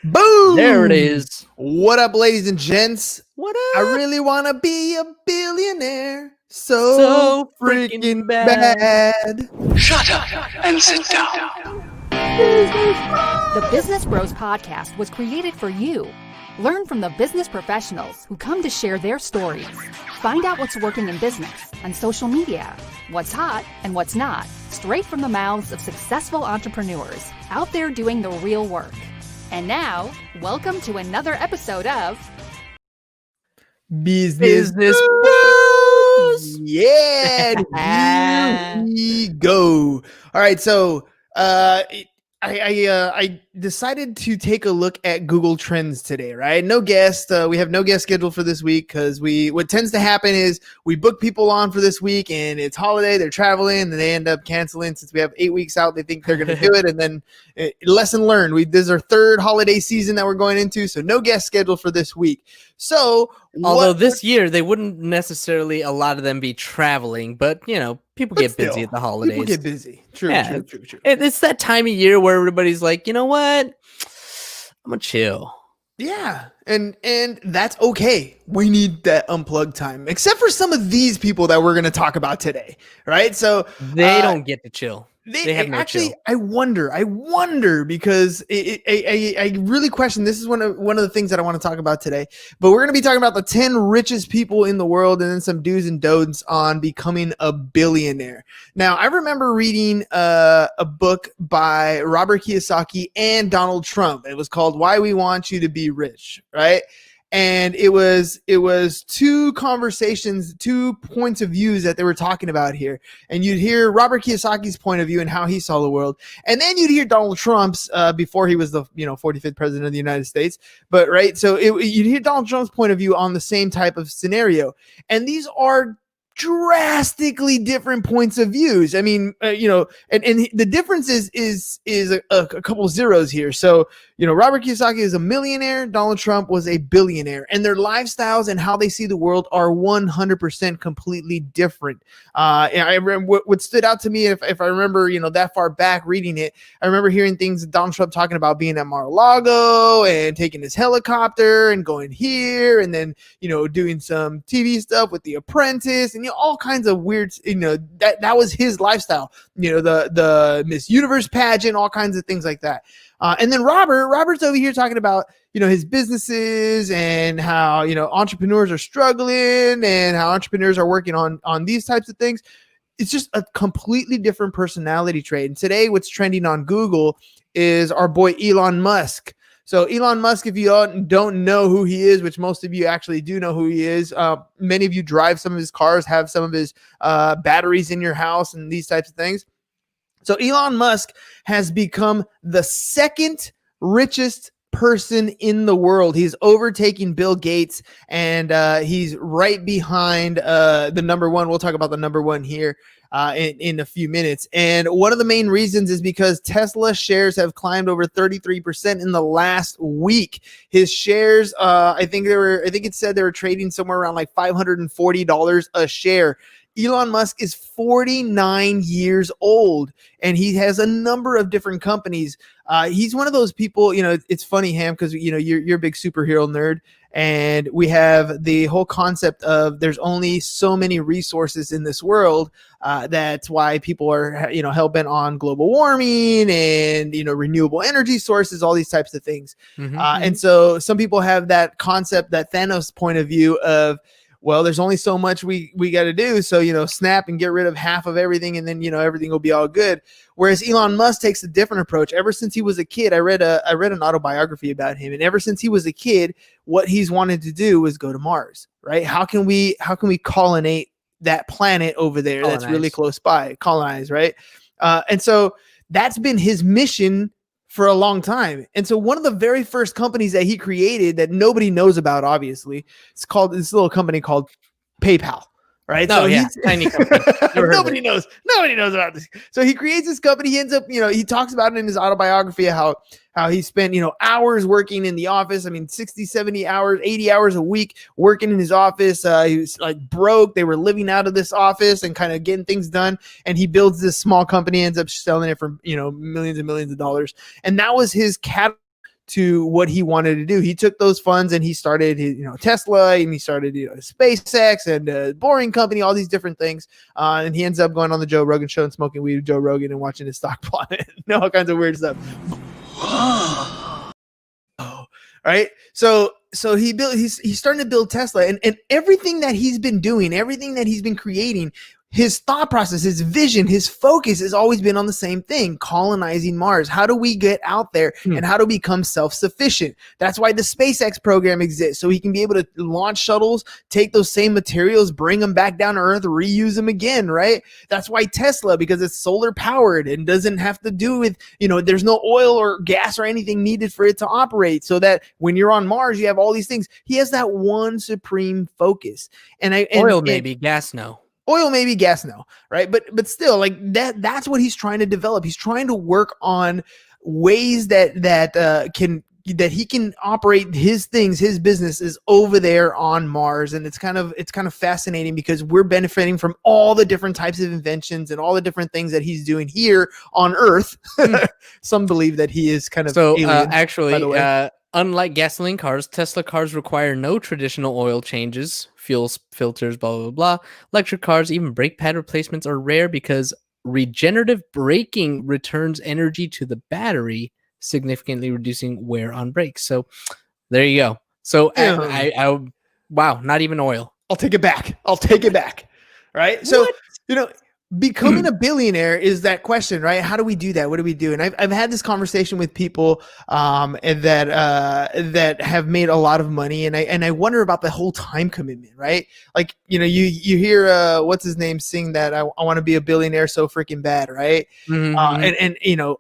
Boom! There it is. What up, ladies and gents? What I up? really want to be a billionaire. So freaking bad. Shut up and sit down. The Business Bros Podcast was created for you. Learn from the business professionals who come to share their stories. Find out what's working in business, on social media, what's hot and what's not, straight from the mouths of successful entrepreneurs out there doing the real work. And now, welcome to another episode of Business Bros. Yeah, here we go. All right, so I decided to take a look at Google Trends today, right? No guest. We have no guest scheduled for this week because what tends to happen is we book people on for this week and it's holiday, they're traveling, and they end up canceling. Since we have 8 weeks out, they think they're going to do it, and then lesson learned. This is our third holiday season that we're going into, so no guest scheduled for this week. So, although this year they wouldn't necessarily a lot of them be traveling, but you know, people get busy at the holidays. People get busy. True. It's that time of year where everybody's like, you know what? I'm gonna chill. Yeah, and that's okay. We need that unplugged time, except for some of these people that we're going to talk about today, right? So they don't get to chill. They have no actually chill. I wonder because I really question. This is one of the things that I want to talk about today. But we're going to be talking about the 10 richest people in the world, and then some do's and don'ts on becoming a billionaire. Now, I remember reading a book by Robert Kiyosaki and Donald Trump. It was called "Why We Want You to Be Rich," right? And it was two conversations, 2 points of views that they were talking about here. And you'd hear Robert Kiyosaki's point of view and how he saw the world. And then you'd hear Donald Trump's before he was the 45th president of the United States. But right, so you'd hear Donald Trump's point of view on the same type of scenario. And these are drastically different points of views. I mean, and the difference is a couple zeros here. So, Robert Kiyosaki is a millionaire. Donald Trump was a billionaire, and their lifestyles and how they see the world are 100% completely different. I remember what stood out to me, if I remember, that far back reading it, I remember hearing things Donald Trump talking about being at Mar-a-Lago and taking his helicopter and going here, and then, doing some TV stuff with The Apprentice, and all kinds of weird, that was his lifestyle, the Miss Universe pageant, all kinds of things like that. And then Robert's over here talking about, his businesses and how, entrepreneurs are struggling and how entrepreneurs are working on these types of things. It's just a completely different personality trait. And today what's trending on Google is our boy Elon Musk. So Elon Musk, if you don't know who he is, which most of you actually do know who he is, many of you drive some of his cars, have some of his batteries in your house and these types of things. So Elon Musk has become the second richest person in the world. He's overtaking Bill Gates, and he's right behind the number one. We'll talk about the number one here in a few minutes. And one of the main reasons is because Tesla shares have climbed over 33% in the last week. His shares, I think it said they were trading somewhere around like $540 a share. Elon Musk is 49 years old, and he has a number of different companies. He's one of those people, it's funny, Ham, because, you're a big superhero nerd, and we have the whole concept of there's only so many resources in this world. That's why people are, hell-bent on global warming and, renewable energy sources, all these types of things. And so some people have that concept, that Thanos point of view of, well, there's only so much we got to do. So, snap and get rid of half of everything, and then, everything will be all good. Whereas Elon Musk takes a different approach. Ever since he was a kid, I read an autobiography about him. And ever since he was a kid, what he's wanted to do was go to Mars, right? How can we colonize that planet over there that's really close by? Colonize, right? And so that's been his mission for a long time. And so one of the very first companies that he created that nobody knows about, obviously, it's called this little company called PayPal, right? Oh, so yeah, tiny company. Nobody knows about this. So he creates this company. He ends up, he talks about it in his autobiography, how he spent, hours working in the office. I mean, 60, 70 hours, 80 hours a week working in his office. He was like broke. They were living out of this office and kind of getting things done. And he builds this small company, ends up selling it for, millions and millions of dollars. And that was his catalyst to what he wanted to do. He took those funds and he started his, Tesla, and he started, SpaceX and Boring Company, all these different things. And he ends up going on the Joe Rogan show and smoking weed with Joe Rogan and watching his stock plummet, all kinds of weird stuff. Right. So he's starting to build Tesla, and everything that he's been doing, everything that he's been creating, his thought process, his vision, his focus has always been on the same thing: colonizing Mars. How do we get out there and how to become self-sufficient? That's why the SpaceX program exists, so he can be able to launch shuttles, take those same materials, bring them back down to Earth, reuse them again, right? That's why Tesla, because it's solar powered and doesn't have to do with, there's no oil or gas or anything needed for it to operate, so that when you're on Mars, you have all these things. He has that one supreme focus. Oil maybe, gas no. Oil, maybe, gas, no, right? But still, like that's what he's trying to develop. He's trying to work on ways that he can operate his things, his business is over there on Mars. And it's kind of fascinating because we're benefiting from all the different types of inventions and all the different things that he's doing here on Earth. Some believe that he is kind of alien, actually, unlike gasoline cars, Tesla cars require no traditional oil changes, fuels, filters, blah, blah, blah. Electric cars, even brake pad replacements are rare because regenerative braking returns energy to the battery, significantly reducing wear on brakes. So there you go. So wow, not even oil. I'll take it back. Right. So, becoming a billionaire is that question, right? How do we do that? What do we do? And I've had this conversation with people that have made a lot of money, and I wonder about the whole time commitment, right? Like, you hear what's his name sing that I want to be a billionaire so freaking bad, right? And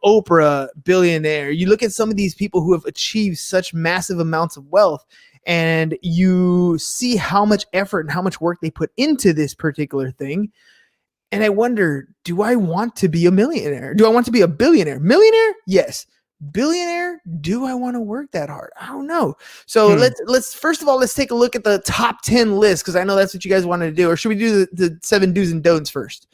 Oprah, billionaire. You look at some of these people who have achieved such massive amounts of wealth, and you see how much effort and how much work they put into this particular thing. And I wonder, do I want to be a millionaire? Do I want to be a billionaire? Millionaire? Yes. Billionaire? Do I want to work that hard? I don't know. So let's first of all, let's take a look at the top 10 list, because I know that's what you guys wanted to do. Or should we do the 7 do's and don'ts first?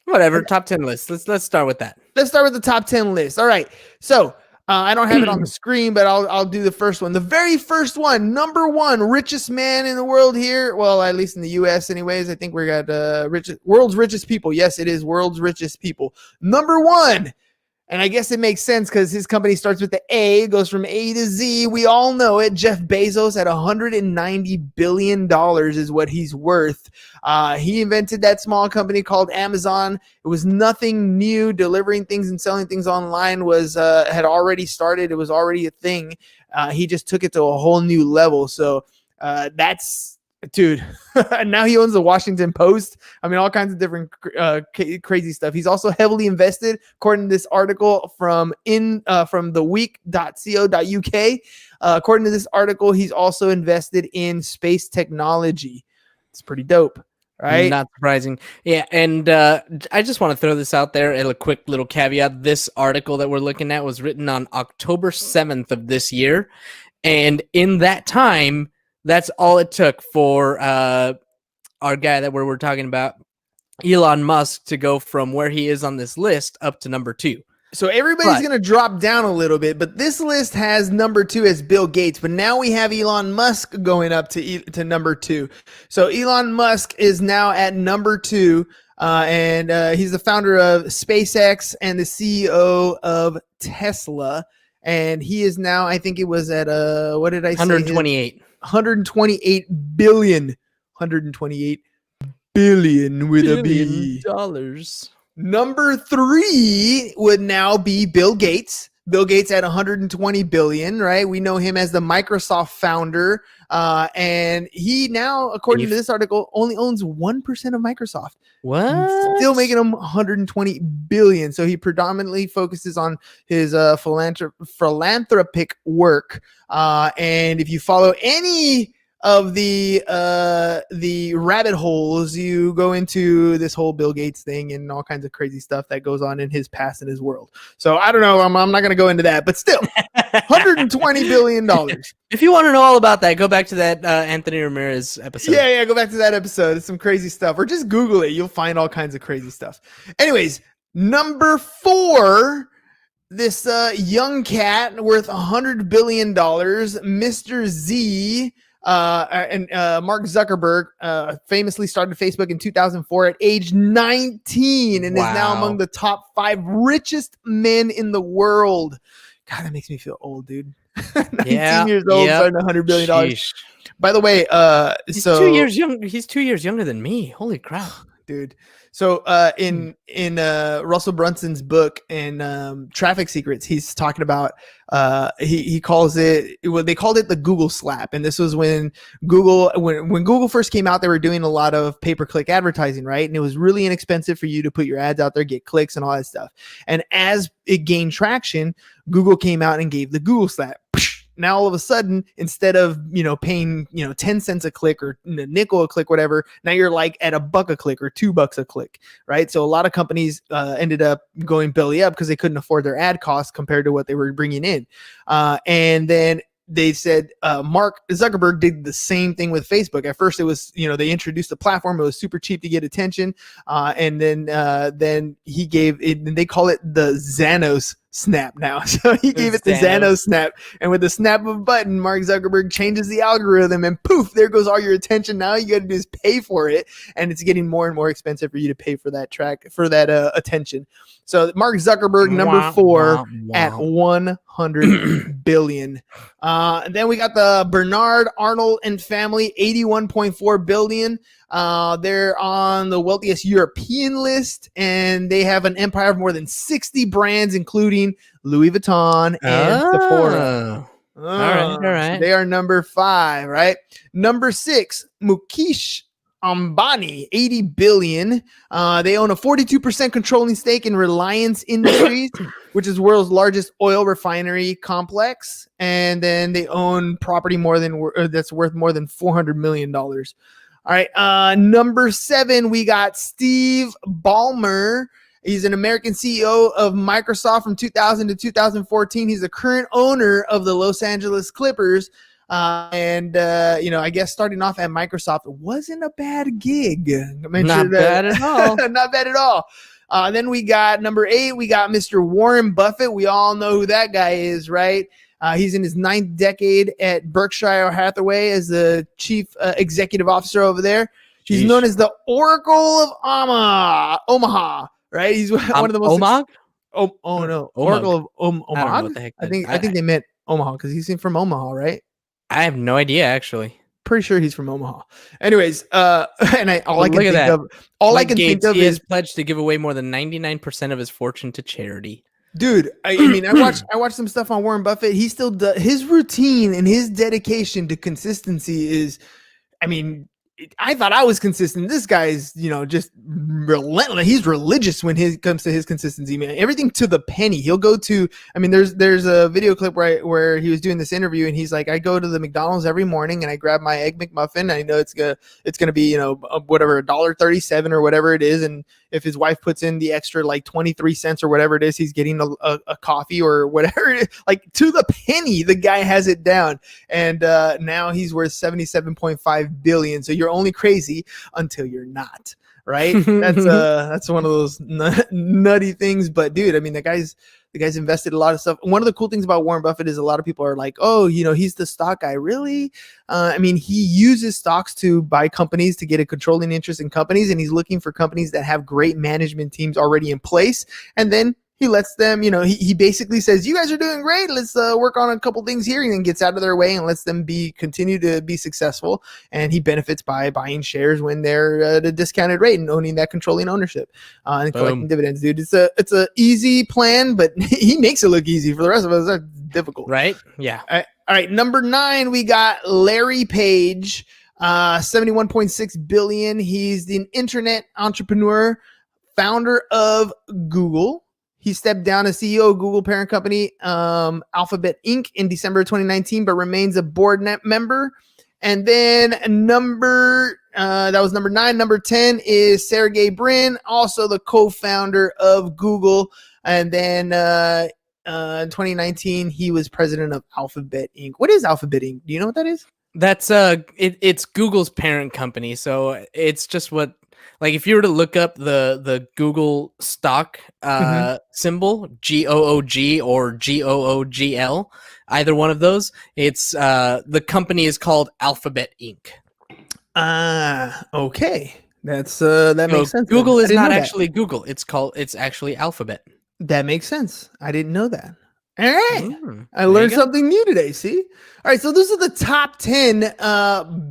Whatever, top 10 list. Let's start with that. Let's start with the top 10 list. All right. So I don't have it on the screen, but I'll do the first one. The very first one, number 1, richest man in the world here. Well, at least in the U.S. anyways. I think we got world's richest people. Yes, it is world's richest people. Number 1. And I guess it makes sense because his company starts with the A, goes from A to Z. We all know it. Jeff Bezos at $190 billion is what he's worth. He invented that small company called Amazon. It was nothing new. Delivering things and selling things online had already started. It was already a thing. He just took it to a whole new level. So that's... Dude, now he owns the Washington Post. I mean, all kinds of different crazy stuff. He's also heavily invested, according to this article from theweek.co.uk. According to this article, he's also invested in space technology. It's pretty dope, right? Not surprising. Yeah, and I just want to throw this out there and a quick little caveat. This article that we're looking at was written on October 7th of this year. And in that time, that's all it took for our guy that we're talking about, Elon Musk, to go from where he is on this list up to number 2. So everybody's going to drop down a little bit, but this list has number 2 as Bill Gates. But now we have Elon Musk going up to number 2. So Elon Musk is now at number 2, and he's the founder of SpaceX and the CEO of Tesla. And he is now, I think it was at what did I say? 128. 128 billion. 128 billion with a B. Dollars. Number 3 would now be Bill Gates. Bill Gates at 120 billion, right? We know him as the Microsoft founder. And he now, according to this article, only owns 1% of Microsoft. What? Still making him 120 billion. So he predominantly focuses on his philanthropic work. And if you follow any of the rabbit holes, you go into this whole Bill Gates thing and all kinds of crazy stuff that goes on in his past and his world. So I don't know. I'm not going to go into that, but still, $120 billion. If you want to know all about that, go back to that Anthony Ramirez episode. Yeah, go back to that episode. It's some crazy stuff. Or just Google it. You'll find all kinds of crazy stuff. Anyways, number 4, this young cat worth $100 billion, Mr. Z, and Mark Zuckerberg famously started Facebook in 2004 at age 19 and is now among the top 5 richest men in the world. God, that makes me feel old, dude. 19 years old, starting $100 billion. Sheesh. By the way, he's 2 years young. He's 2 years younger than me. Holy crap, dude. So in Russell Brunson's book in Traffic Secrets, he's talking about he calls it, well, they called it the Google slap, and this was when Google first came out. They were doing a lot of pay-per-click advertising, right? And it was really inexpensive for you to put your ads out there, get clicks, and all that stuff. And as it gained traction, Google came out and gave the Google slap. Now all of a sudden, instead of paying 10 cents a click or a nickel a click, whatever, now you're like at $1 a click or $2 a click, right? So a lot of companies ended up going belly up because they couldn't afford their ad costs compared to what they were bringing in, and then they said Mark Zuckerberg did the same thing with Facebook. At first, it was they introduced the platform; it was super cheap to get attention, and then he gave it. And they call it the Xanos snap now. So he gave it the Xanos snap, and with the snap of a button, Mark Zuckerberg changes the algorithm, and poof, there goes all your attention. Now you got to do is pay for it, and it's getting more and more expensive for you to pay for that attention. So Mark Zuckerberg, number 4 at 100 billion. And then we got the Bernard Arnold and family, 81.4 billion. They're on the wealthiest European list, and they have an empire of more than 60 brands, including Louis Vuitton and Sephora. All right. So they are number 5, right? Number 6, Mukesh Ambani, 80 billion. They own a 42% controlling stake in Reliance Industries, which is the world's largest oil refinery complex. And then they own property that's worth more than $400 million. All right. Number 7, we got Steve Ballmer. He's an American CEO of Microsoft from 2000 to 2014. He's the current owner of the Los Angeles Clippers. I guess starting off at Microsoft wasn't a bad gig. Not bad at all. Not bad at all. Then we got number 8. We got Mr. Warren Buffett. We all know who that guy is, right? He's in his 9th decade at Berkshire Hathaway as the chief executive officer over there. He's known as the Oracle of Omaha, right? He's one of the most. Omaha? No, Oracle of Omaha. I don't know what the heck. I think they meant Omaha because he's from Omaha, right? I have no idea, actually. Pretty sure he's from Omaha. Anyways, and all I can think of he is has pledged to give away more than 99% of his fortune to charity. Dude, I watched some stuff on Warren Buffett. He still does his routine, and his dedication to consistency is, I thought I was consistent. This guy's, just relentless. He's religious when it comes to his consistency, man. Everything to the penny. He'll go to, there's a video clip where he was doing this interview, and he's like, I go to the McDonald's every morning and I grab my egg McMuffin. I know it's gonna be, whatever, $1.37 or whatever it is. And if his wife puts in the extra like 23 cents or whatever it is, he's getting a coffee or whatever it is. Like to the penny, the guy has it down. And now he's worth $77.5 billion. So you're only crazy until you're not, right? That's one of those nutty things. But dude, the guy's invested a lot of stuff. One of the cool things about Warren Buffett is a lot of people are like, oh, he's the stock guy. Really? He uses stocks to buy companies to get a controlling interest in companies, and he's looking for companies that have great management teams already in place. And then he lets them, he basically says, you guys are doing great. Let's work on a couple things here, and then gets out of their way and lets them continue to be successful. And he benefits by buying shares when they're at a discounted rate and owning that controlling ownership and collecting dividends, dude. It's a easy plan, but he makes it look easy. For the rest of us, that's difficult. Right? Yeah. All right. Number 9, we got Larry Page, 71.6 billion. He's the internet entrepreneur, founder of Google. He stepped down as CEO of Google parent company, Alphabet Inc. in December 2019, but remains a board member. And then that was number 9. Number 10 is Sergey Brin, also the co-founder of Google. And then in 2019, he was president of Alphabet Inc. What is Alphabet Inc.? Do you know what that is? That's it's Google's parent company. So it's just what Like if you were to look up the Google stock symbol, GOOG or GOOGL, either one of those, it's the company is called Alphabet Inc. Okay. That makes sense. Google then. I is didn't not know that. actually Google. It's actually Alphabet. That makes sense. I didn't know that. All right. I there learned you go. something new today. See? All right. So those are the top 10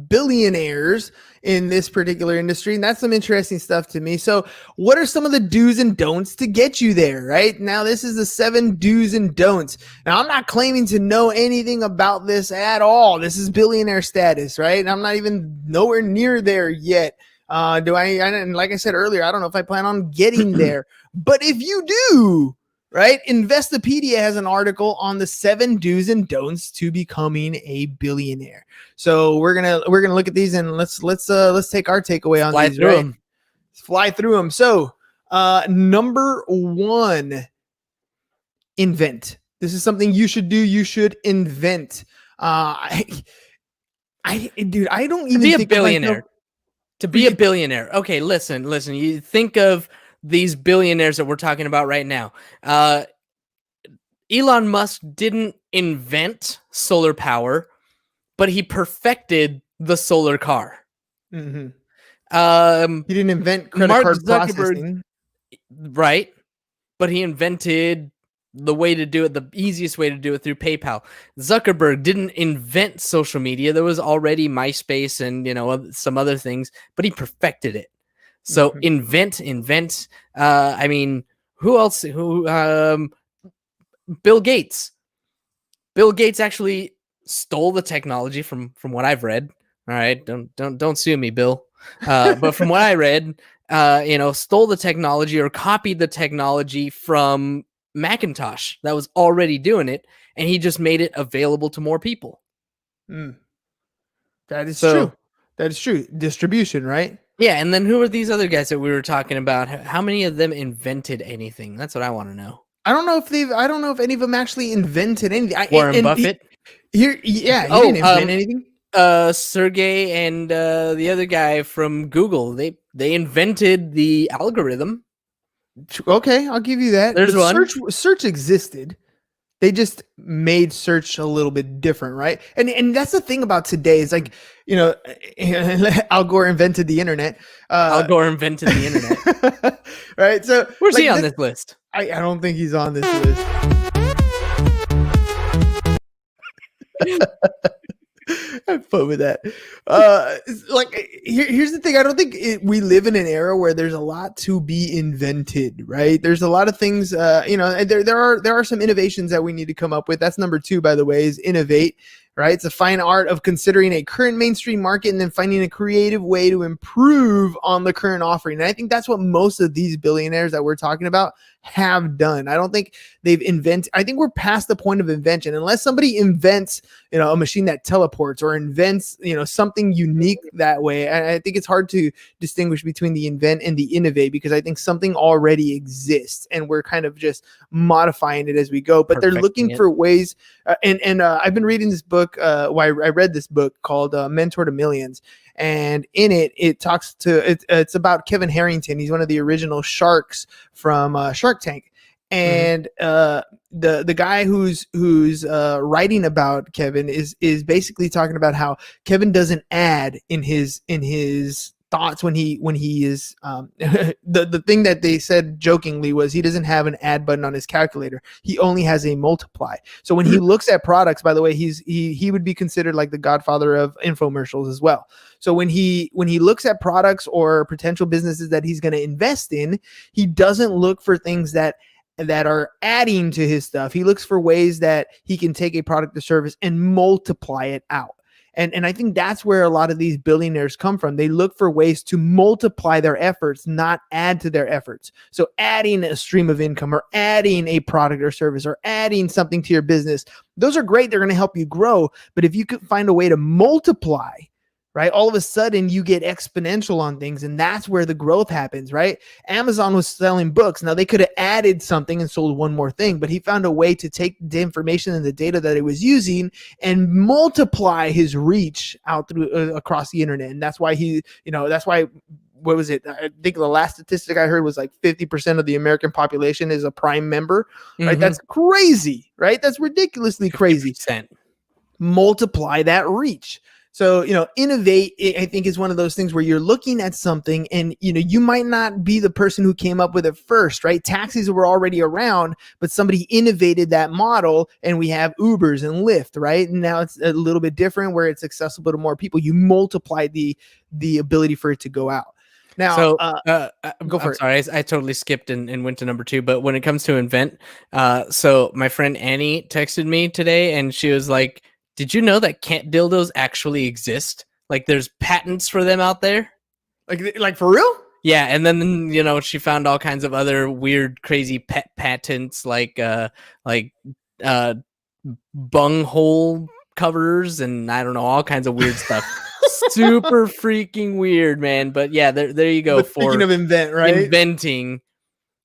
billionaires in this particular industry. And that's some interesting stuff to me. So what are some of the do's and don'ts to get you there? Right now, this is the 7 do's and don'ts. Now, I'm not claiming to know anything about this at all. This is billionaire status, right? I'm not even nowhere near there yet. And like I said earlier, I don't know if I plan on getting there, but if you do, right? Investopedia has an article on the 7 do's and don'ts to becoming a billionaire. So we're gonna look at these and let's take our takeaway on these. Right? Fly through them. So number 1, invent. This is something you should do. You should invent. Dude, I don't even be a think billionaire. To be a billionaire. Okay, listen. You think of these billionaires that we're talking about right now. Elon Musk didn't invent solar power, but he perfected the solar car. Mm-hmm. He didn't invent credit Mark card Zuckerberg, processing. right? But he invented the way to do it, the easiest way to do it through PayPal. Zuckerberg didn't invent social media. There was already MySpace and some other things, but he perfected it. So invent. I mean, who else? Bill Gates. Bill Gates actually stole the technology from what I've read. All right, don't sue me, Bill. But from what I read, stole the technology or copied the technology from Macintosh that was already doing it, and he just made it available to more people. That is true. That is true. Distribution, right? Yeah, and then who are these other guys that we were talking about? How many of them invented anything? That's what I want to know. I don't know if any of them actually invented anything. Warren Buffett. He didn't invent anything. Sergey and the other guy from Google, they invented the algorithm. Okay, I'll give you that. There's one. Search existed. They just made search a little bit different, right? And that's the thing about today is like, Al Gore invented the internet. Al Gore invented the internet. Right? So where's he on this list? I don't think he's on this list. Have fun with that. Here's the thing. I don't think we live in an era where there's a lot to be invented, right? There's a lot of things, there are some innovations that we need to come up with. That's number 2, by the way, is innovate, right? It's a fine art of considering a current mainstream market and then finding a creative way to improve on the current offering. And I think that's what most of these billionaires that we're talking about have done. I don't think they've invented. I think we're past the point of invention. Unless somebody invents, a machine that teleports or invents, something unique that way. I think it's hard to distinguish between the invent and the innovate, because I think something already exists and we're kind of just modifying it as we go. But they're looking for ways. And I've been reading this book. I read this book called Mentor to Millions. And in it talks to it's about Kevin Harrington. He's one of the original sharks from Shark Tank, and the guy who's writing about Kevin is basically talking about how Kevin doesn't add in his thoughts when he is the thing that they said jokingly was he doesn't have an add button on his calculator. He only has a multiply. So when he looks at products, by the way, he would be considered like the godfather of infomercials as well. So when he looks at products or potential businesses that he's going to invest in, he doesn't look for things that are adding to his stuff. He looks for ways that he can take a product or service and multiply it out. And I think that's where a lot of these billionaires come from. They look for ways to multiply their efforts, not add to their efforts. So adding a stream of income or adding a product or service or adding something to your business, those are great. They're going to help you grow. But if you could find a way to multiply, right, all of a sudden you get exponential on things, and that's where the growth happens, right? Amazon was selling books. Now they could have added something and sold one more thing, but he found a way to take the information and the data that he was using and multiply his reach out through across the internet. And that's why that's why what was it? I think the last statistic I heard was like 50% of the American population is a Prime member, right? Mhm. That's crazy, right? That's ridiculously crazy. 50%. Multiply that reach. So, Innovate, I think, is one of those things where you're looking at something and, you might not be the person who came up with it first, right? Taxis were already around, but somebody innovated that model and we have Ubers and Lyft, right? And now it's a little bit different where it's accessible to more people. You multiply the ability for it to go out. Now, So go for I'm it. sorry, I totally skipped and went to number 2. But when it comes to Invent, so my friend Annie texted me today, and she was like, "Did you know that cat dildos actually exist? Like, there's patents for them out there." Like for real? Yeah, and then she found all kinds of other weird, crazy pet patents, like bunghole covers, and I don't know, all kinds of weird stuff. Super freaking weird, man. But yeah, there you go. But speaking of invent, right? Inventing.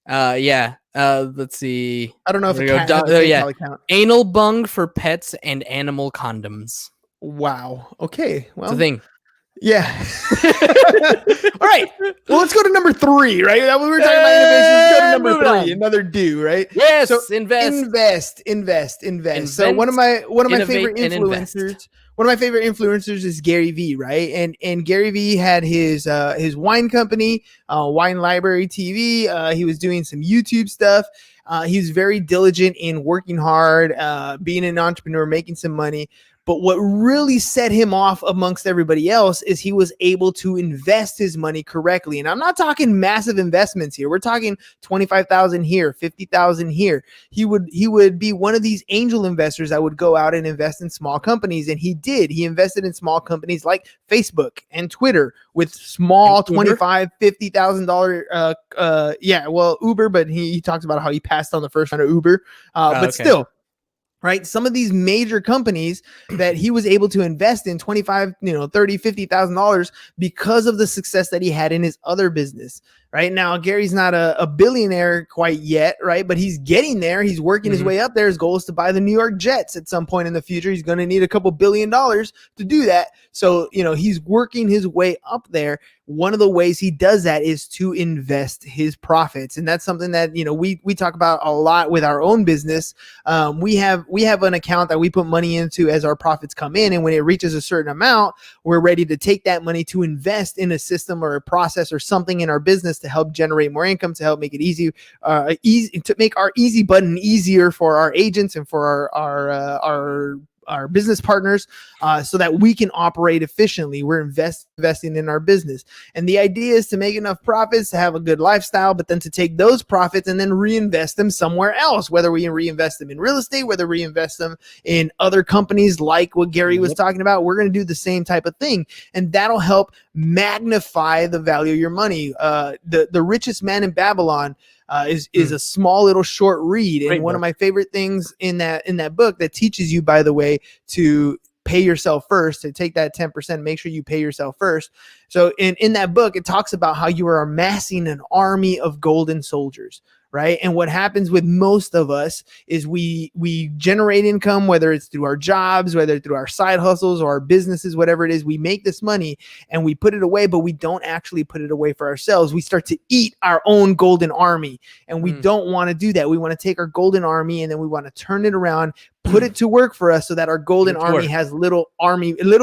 Let's see. I don't know if There a you cat go. has the same Yeah. probably count. Anal bung for pets and animal condoms. Wow. Okay. It's Well, a thing. yeah. All right. Well, let's go to number 3, right? That we were talking about innovation. Let's go to number Moving 3. on. Another do, right? Yes, So invest. invest. So one of my favorite innovate, and invest. influencers is Gary Vee, right? And Gary Vee had his wine company, Wine Library TV. He was doing some YouTube stuff. He was very diligent in working hard, being an entrepreneur, making some money. But what really set him off amongst everybody else is he was able to invest his money correctly. And I'm not talking massive investments here. We're talking 25,000 here, 50,000 here. He would be one of these angel investors that would go out and invest in small companies. And he did. He invested in small companies like Facebook and Twitter with small $25,000, $50,000. Uber, but he talks about how he passed on the first round of Uber. But still. Right. Some of these major companies that he was able to invest in $25,000, $30,000, $50,000 because of the success that he had in his other business. Right now, Gary's not a billionaire quite yet, right? But he's getting there. He's working his way up there. His goal is to buy the New York Jets at some point in the future. He's going to need a couple $1 billion to do that. So, he's working his way up there. One of the ways he does that is to invest his profits. And that's something that, we talk about a lot with our own business. We have an account that we put money into as our profits come in. And when it reaches a certain amount, we're ready to take that money to invest in a system or a process or something in our business to help generate more income, to help make it easy to make our easy button easier for our agents and for our business partners, so that we can operate efficiently. We're investing in our business. And the idea is to make enough profits to have a good lifestyle, but then to take those profits and then reinvest them somewhere else, whether we reinvest them in real estate, whether we reinvest them in other companies like what Gary was talking about. We're going to do the same type of thing. And that'll help magnify the value of your money. The Richest Man in Babylon is a small little short read. And one of my favorite things in that book that teaches you, by the way, to pay yourself first, to take that 10%, make sure you pay yourself first. So in that book, it talks about how you are amassing an army of golden soldiers. Right. And what happens with most of us is we generate income, whether it's through our jobs, whether it's through our side hustles or our businesses, whatever it is, we make this money and we put it away, but we don't actually put it away for ourselves. We start to eat our own golden army, and we don't want to do that. We want to take our golden army and then we want to turn it around, put it to work for us so that our golden army has little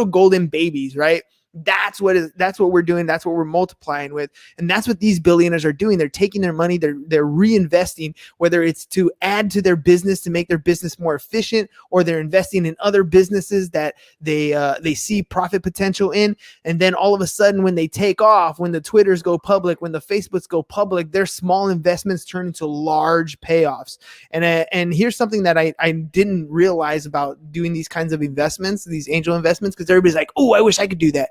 golden babies, right? That's what we're doing. That's what we're multiplying with. And that's what these billionaires are doing. They're taking their money, they're reinvesting, whether it's to add to their business, to make their business more efficient, or they're investing in other businesses that they see profit potential in. And then all of a sudden, when they take off, when the Twitters go public, when the Facebooks go public, their small investments turn into large payoffs. And here's something that I didn't realize about doing these kinds of investments, these angel investments, because everybody's like, oh, I wish I could do that.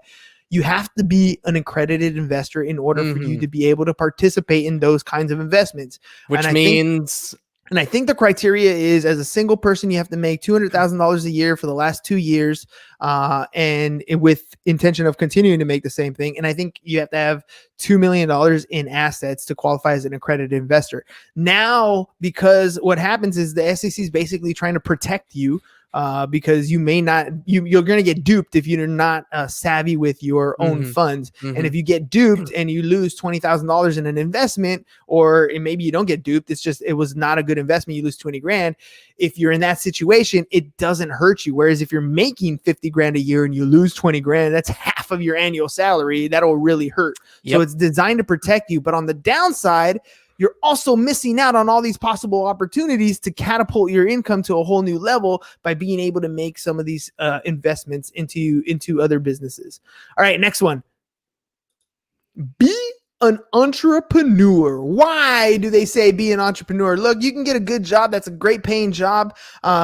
You have to be an accredited investor in order for you to be able to participate in those kinds of investments. Which means... And I think the criteria is, as a single person, you have to make $200,000 a year for the last 2 years, and with intention of continuing to make the same thing. And I think you have to have $2 million in assets to qualify as an accredited investor. Now, because what happens is the SEC is basically trying to protect you because you may not, you're going to get duped if you're not savvy with your own funds. And if you get duped and you lose $20,000 in an investment, or maybe you don't get duped, it's just, it was not a good investment, you lose 20 grand. If you're in that situation, it doesn't hurt you. Whereas if you're making 50 grand a year and you lose 20 grand, that's half of your annual salary. That'll really hurt. So it's designed to protect you. But on the downside, you're also missing out on all these possible opportunities to catapult your income to a whole new level by being able to make some of these investments into other businesses. All right, next one. Be an entrepreneur. Why do they say be an entrepreneur? Look, you can get a good job. That's a great paying job.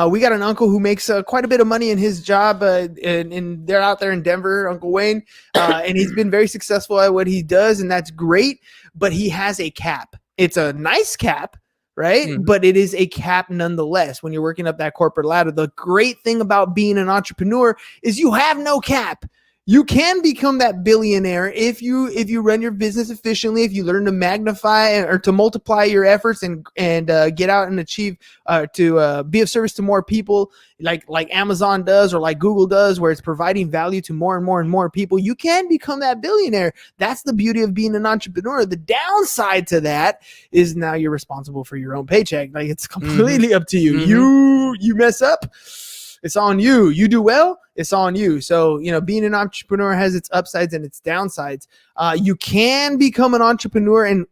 We got an uncle who makes quite a bit of money in his job, and they're out there in Denver, Uncle Wayne, and he's been very successful at what he does, and that's great, but he has a cap. It's a nice cap, right? But it is a cap nonetheless when you're working up that corporate ladder. The great thing about being an entrepreneur is you have no cap. You can become that billionaire if you run your business efficiently, if you learn to magnify or to multiply your efforts and get out and achieve to be of service to more people, like Amazon does or like Google does, where it's providing value to more and more and more people. You can become that billionaire. That's the beauty of being an entrepreneur. The downside to that is now you're responsible for your own paycheck. Like, it's completely up to you. You mess up, it's on you. You do well, it's on you. So, being an entrepreneur has its upsides and its downsides. You can become an entrepreneur and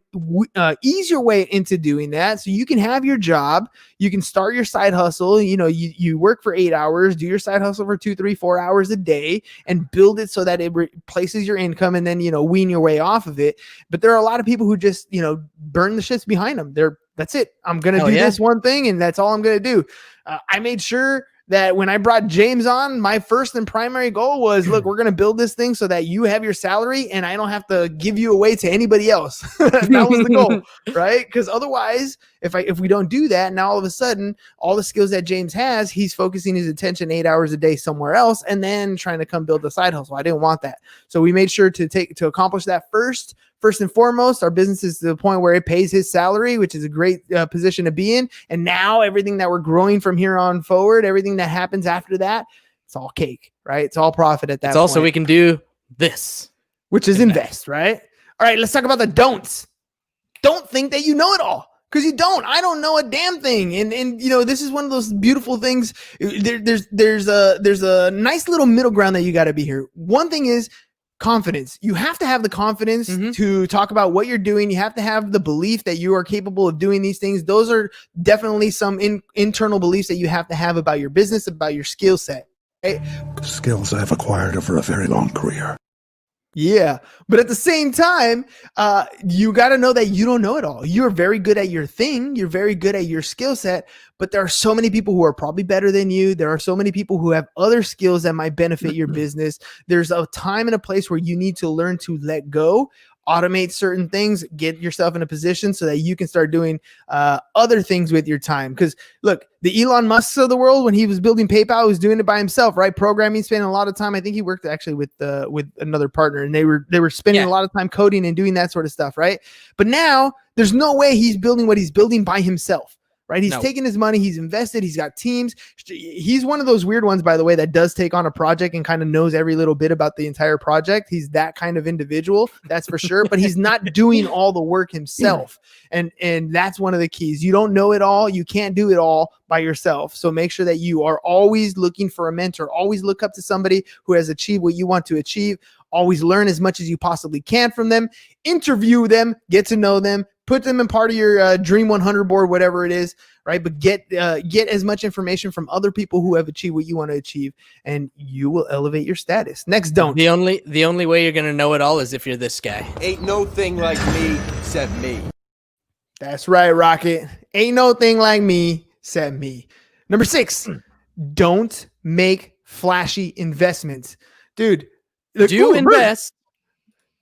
ease your way into doing that. So you can have your job, you can start your side hustle. You work for 8 hours, do your side hustle for 2, 3, 4 hours a day, and build it so that it replaces your income, and then, wean your way off of it. But there are a lot of people who just, burn the ships behind them. That's it. I'm going to do this one thing, and that's all I'm going to do. I made sure that when I brought James on, my first and primary goal was, look, we're going to build this thing so that you have your salary and I don't have to give you away to anybody else. That was the goal, right? Because otherwise, if we don't do that, now all of a sudden, all the skills that James has, he's focusing his attention 8 hours a day somewhere else and then trying to come build a side hustle. I didn't want that. So we made sure to accomplish that first and foremost. Our business is to the point where it pays his salary, which is a great position to be in. And now everything that we're growing from here on forward, everything that happens after that, it's all cake, right? It's all profit at that point. It's also, we can do this, which is invest, right? All right, let's talk about the don'ts. Don't think that you know it all, because you don't. I don't know a damn thing. And this is one of those beautiful things. There's a nice little middle ground that you got to be here. One thing is confidence. You have to have the confidence to talk about what you're doing. You have to have the belief that you are capable of doing these things. Those are definitely some internal beliefs that you have to have about your business, about your skill set. Right? Skills I've acquired over a very long career. Yeah. But at the same time, you got to know that you don't know it all. You're very good at your thing. You're very good at your skill set, but there are so many people who are probably better than you. There are so many people who have other skills that might benefit your business. There's a time and a place where you need to learn to let go, automate certain things, get yourself in a position so that you can start doing other things with your time. Because look, the Elon Musk of the world, when he was building PayPal, he was doing it by himself, right? Programming, spending a lot of time. I think he worked actually with another partner, and they were spending a lot of time coding and doing that sort of stuff, right? But now there's no way he's building what he's building by himself. Right? He's taking his money. He's invested. He's got teams. He's one of those weird ones, by the way, that does take on a project and kind of knows every little bit about the entire project. He's that kind of individual, that's for sure. But he's not doing all the work himself. And that's one of the keys. You don't know it all. You can't do it all by yourself. So make sure that you are always looking for a mentor. Always look up to somebody who has achieved what you want to achieve. Always learn as much as you possibly can from them. Interview them. Get to know them. Put them in part of your Dream 100 board, whatever it is, right? But get as much information from other people who have achieved what you want to achieve, and you will elevate your status. Next, don't. The only way you're gonna know it all is if you're this guy. Ain't no thing like me except me. That's right, Rocket. Ain't no thing like me except me. Number 6, don't make flashy investments, dude. Do invest.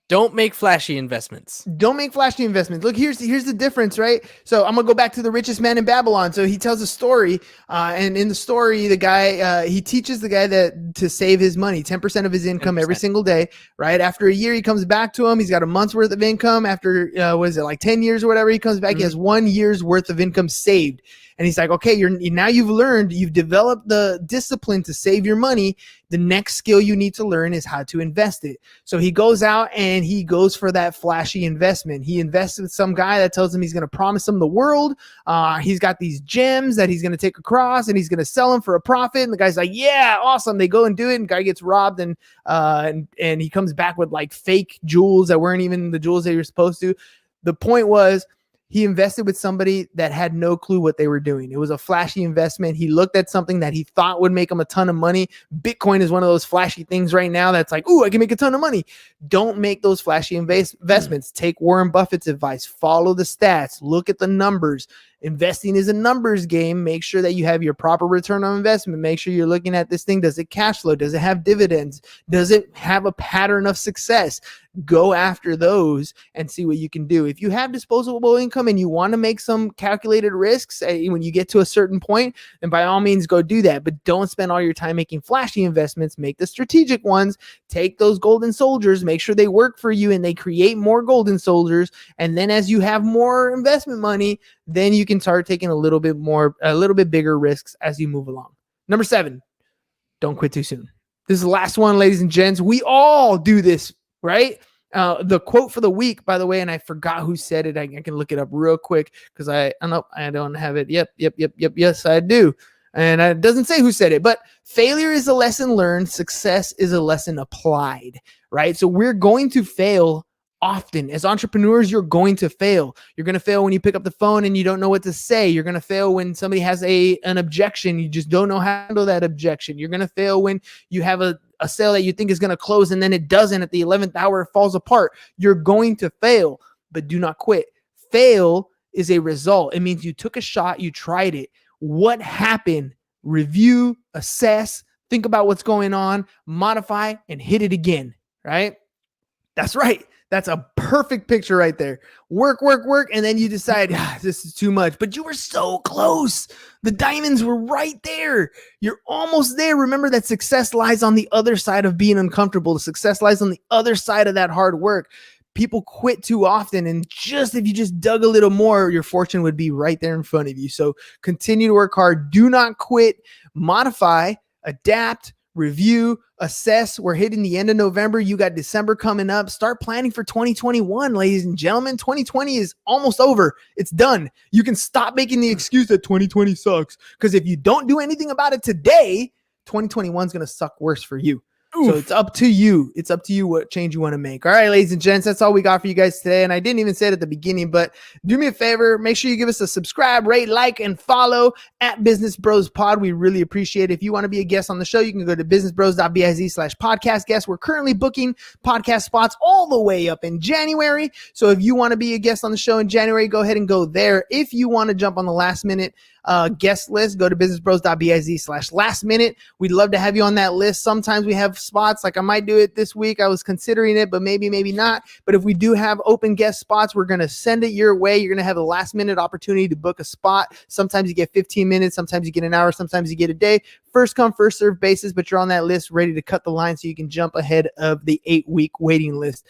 Don't make flashy investments. Don't make flashy investments. Look, here's the difference, right? So I'm gonna go back to the richest man in Babylon. So he tells a story, and in the story, the guy he teaches the guy that to save his money, 10% of his income 10%. Every single day. Right after a year, he comes back to him. He's got a month's worth of income. After 10 years or whatever, he comes back. He has 1 year's worth of income saved. And he's like, okay, now you've developed the discipline to save your money. The next skill you need to learn is how to invest it. So he goes out and he goes for that flashy investment. He invests with some guy that tells him he's going to promise him the world. He's got these gems that he's going to take across and he's going to sell them for a profit. And the guy's like, yeah, awesome. They go and do it. And the guy gets robbed and he comes back with like fake jewels that weren't even the jewels that you're supposed to. The point was, he invested with somebody that had no clue what they were doing. It was a flashy investment. He looked at something that he thought would make him a ton of money. Bitcoin is one of those flashy things right now that's like, ooh, I can make a ton of money. Don't make those flashy investments. Take Warren Buffett's advice. Follow the stats. Look at the numbers. Investing is a numbers game. Make sure that you have your proper return on investment. Make sure you're looking at this thing. Does it cash flow? Does it have dividends? Does it have a pattern of success? Go after those and see what you can do. If you have disposable income and you want to make some calculated risks when you get to a certain point, then by all means go do that. But don't spend all your time making flashy investments. Make the strategic ones. Take those golden soldiers. Make sure they work for you and they create more golden soldiers. And then as you have more investment money, then you can start taking a little bit bigger risks as you move along. Number 7, don't quit too soon. This is the last one, ladies and gents. We all do this, right? The quote for the week, by the way, and I forgot who said it. I can look it up real quick because I don't have it. Yep. Yes, I do. And it doesn't say who said it, but failure is a lesson learned. Success is a lesson applied, right? So we're going to fail often. As entrepreneurs, you're going to fail. You're going to fail when you pick up the phone and you don't know what to say. You're going to fail when somebody has an objection. You just don't know how to handle that objection. You're going to fail when you have a sale that you think is going to close and then it doesn't. At the 11th hour, it falls apart. You're going to fail, but do not quit. Fail is a result. It means you took a shot, you tried it. What happened? Review, assess, think about what's going on, modify, and hit it again, right? That's right. That's a perfect picture right there. Work, and then you decide, this is too much. But you were so close. The diamonds were right there. You're almost there. Remember that success lies on the other side of being uncomfortable. The success lies on the other side of that hard work. People quit too often, and if you just dug a little more, your fortune would be right there in front of you. So continue to work hard. Do not quit. Modify, adapt, review, assess. We're hitting the end of November. You got December coming up. Start planning for 2021, ladies and gentlemen. 2020 is almost over. It's done. You can stop making the excuse that 2020 sucks, because if you don't do anything about it today, 2021 is going to suck worse for you. So it's up to you. It's up to you what change you want to make. All right, ladies and gents, that's all we got for you guys today. And I didn't even say it at the beginning, but do me a favor. Make sure you give us a subscribe, rate, like, and follow at Business Bros Pod. We really appreciate it. If you want to be a guest on the show, you can go to businessbros.biz/podcast guest. We're currently booking podcast spots all the way up in January. So if you want to be a guest on the show in January, go ahead and go there. If you want to jump on the last minute guest list, go to businessbros.biz/last minute. We'd love to have you on that list. Sometimes we have spots, like I might do it this week. I was considering it, but maybe not. But if we do have open guest spots, we're going to send it your way. You're going to have a last minute opportunity to book a spot. Sometimes you get 15 minutes. Sometimes you get an hour. Sometimes you get a day. First come, first serve basis, but you're on that list ready to cut the line so you can jump ahead of the 8-week waiting list.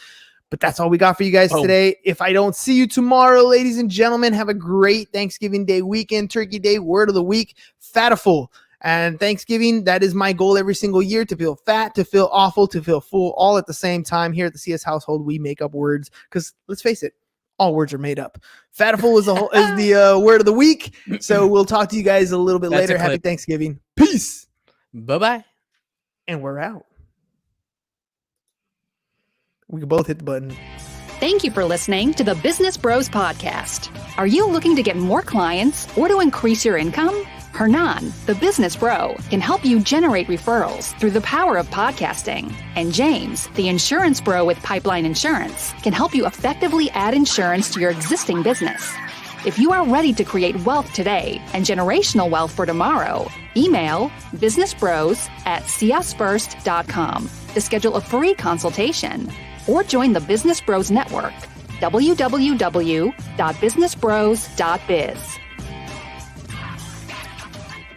But that's all we got for you guys today. If I don't see you tomorrow, ladies and gentlemen, have a great Thanksgiving Day weekend, Turkey Day, word of the week, fatiful. And Thanksgiving, that is my goal every single year, to feel fat, to feel awful, to feel full, all at the same time. Here at the CS household, we make up words because, let's face it, all words are made up. Fatiful is the word of the week. So we'll talk to you guys a little bit later. Happy Thanksgiving. Peace. Bye-bye. And we're out. We can both hit the button. Thank you for listening to the Business Bros Podcast. Are you looking to get more clients or to increase your income? Hernan, the business bro, can help you generate referrals through the power of podcasting. And James, the insurance bro with Pipeline Insurance, can help you effectively add insurance to your existing business. If you are ready to create wealth today and generational wealth for tomorrow, email businessbros@csfirst.com to schedule a free consultation. Or join the Business Bros Network, www.businessbros.biz.